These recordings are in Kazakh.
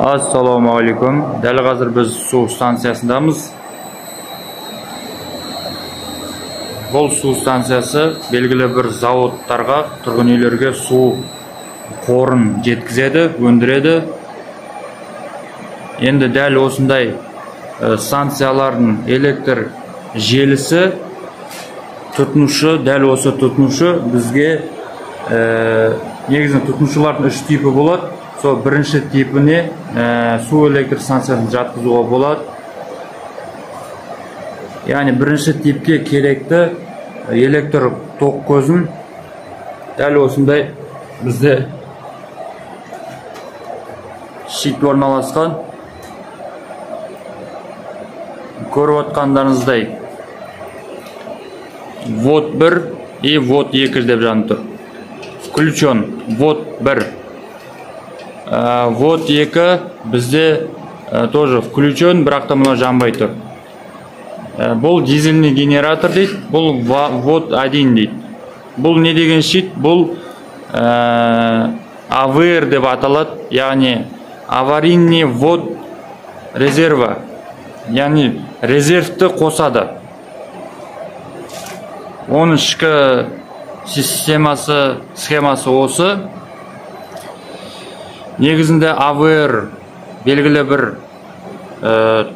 Assalomu alaykum. Dal hozir biz suv stansiyasindamiz. Bu suv stansiyasi belgili bir zavodlarga, turg'un uylarga suv qo'rin yetkazadi, o'ndiradi. Endi dal o'shunday stansiyalarning elektr желisi tutnushi, dal o'sha tutnushi bizga negizinde tutnuşularning 3 tipi bo'ladi. So birinchi tipini suv elektr stansiyasini жатқызуға bo'ladi. Ya'ni birinchi tipga kerakli elektr tok ko'zin dal o'shunday bizda shit o'rnalashgan. Ko'rayotganlaringizdek ввод 1 и ввод 2 deb yozilib tur. Включен ввод 1. Вот 2 bizde тоже включен, бірақ та мына жанбай тұр. Бұл дизельный генератор дейді, бұл ввод 1 дейді. Бұл не деген щит? Бұл АВР деп аталады, яғни аварийный ввод резерва, яғни резервті қосады. Оның ішкі схемасы осы. Негізінде АВР белгілі бір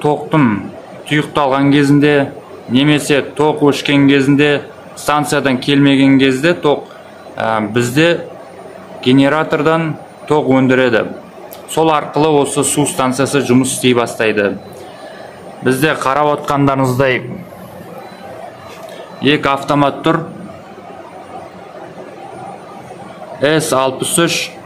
тоқтың тұйықталған кезінде, немесе тоқ өшкен кезінде, станциядан келмеген кезде тоқ бізде генератордан тоқ өндіреді. Сол арқылы осы су станциясы жұмыс істей бастайды. Бізде қарап отқандарыңыздай екі автомат тұр. S63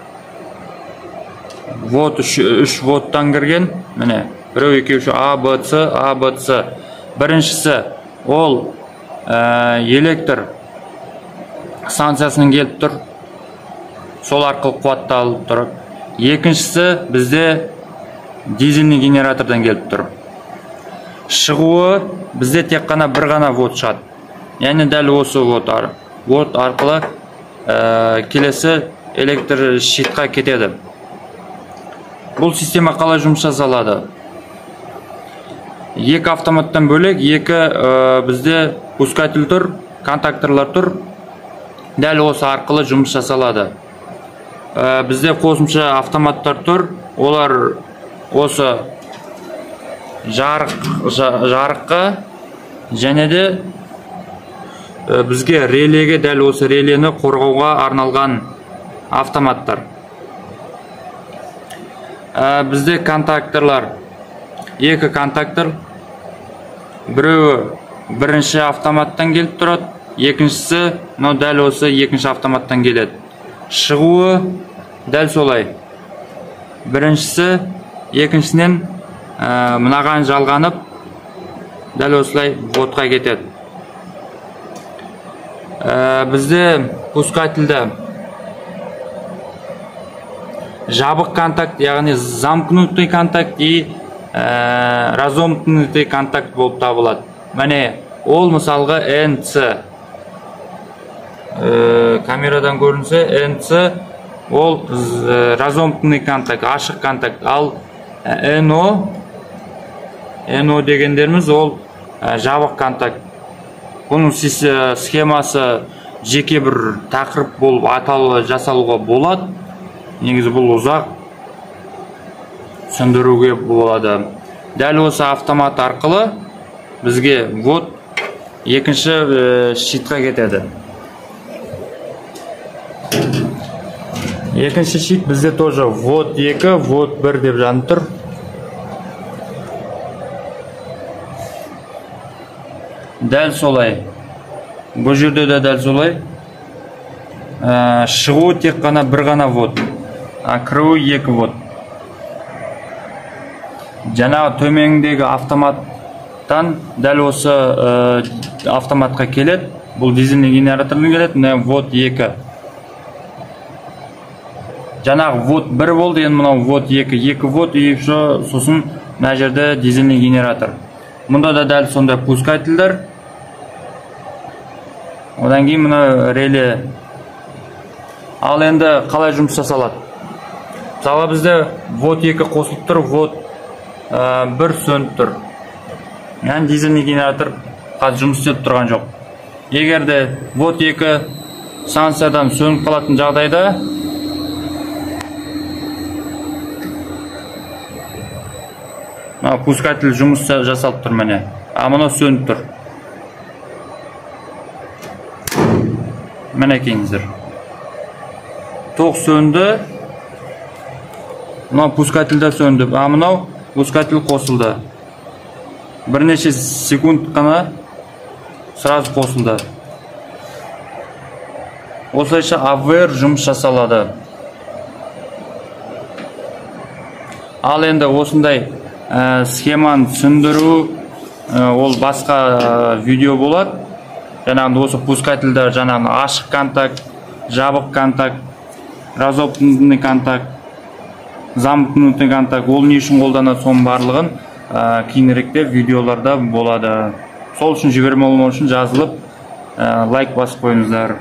ввод 3 вводтан кірген. Міне, біреу екеуші ABC. Біріншісі ол электр станциясының келіп тұр. Сол арқылы қуатталып тұр. Екіншісі бізде дизельный генератордан келіп тұр. Шығуы бізде тек қана бір ғана ввод шығады. Яғни дәл осы ввод арқылы келесі электр щитқа кетеді. Бұл система қалай жұмыс жасалады? Екі автоматтан бөлек, екі бізде пускатель тұр, контакторлар тұр. Дәл осы арқылы жұмыс жасалады. Бізде қосымша автоматтар тұр. Олар осы жарыққа және де бізге релеге, дәл осы релені қорғауға арналған автоматтар. Бізде контакторлар, екі контактор, біреуі бірінші автоматтан келіп тұрады, екіншісі дәл осы екінші автоматтан келеді. Шығуы дәл солай. Біріншісі екіншісінен мынаған жалғанып, дәл осылай вводқа кетеді. Бізде пускательді жабық контакт, яғни замкнутый контакт и разомкнутый контакт болып табылады. Мәне, ол мысалға NC. Камерадан көрінсе, NC ол разомкнутый контакт, ашық контакт. Ал NO дегендеріміз ол жабық контакт. Бұның схемасы жеке бір тақырып болып жасалуға болады. Негізі бұл ұзақ сөндіруге болады. Дәл осы автомат арқылы бізге ввод екінші щитқа кетеді. Екінші щит бізде тоже ввод 2, ввод 1 деп жанып тұр. Дәл солай. Бұл жерде де дәл солай. Шығу тек қана бір ғана ввод. Кіру 2 ввод. Жаңағы төмендегі автоматтан дәл осы автоматқа келеді. Бұл дизельный генератордан келеді. Ввод 2. Жаңағы ввод 1 болды, енді мынау ввод 2. 2 ввод и сосын мына жерде дизельный генератор. Мұнда да дәл сондай пускательдер. Одан кейін мына реле. Ал енді қалай жұмыс жасалады? Мысалы бізде вот 2 қосылып тұр, вот 1 сөніп тұр. Яғни дизельный генератор қазір жұмыс істеп тұрған жоқ. Егер де вот 2 станциядан сөніп қалатын жағдайда пускатель жұмыс жасалып тұр міне. Мынау сөніп тұр. Міне кеңіздер. Тоқ сөнді. Мынау пускательде сөнді. Мынау пускатель қосылды. Бірнеше секунд қана сразу қосылды. Осылайша АВР жұмыс жасалады. Ал енді осындай схеманы түсіндіру ол басқа видео болады. Жаңағы осы пускательде жаңағы ашық контакт, жабық контакт, разомкнутый контакт, замкнутый контакт, ол не үшін қолданады, соның барлығын кейініректе видеоларда болады. Сол үшін жіберме болмау үшін жазылып лайк басып қойыңыздар.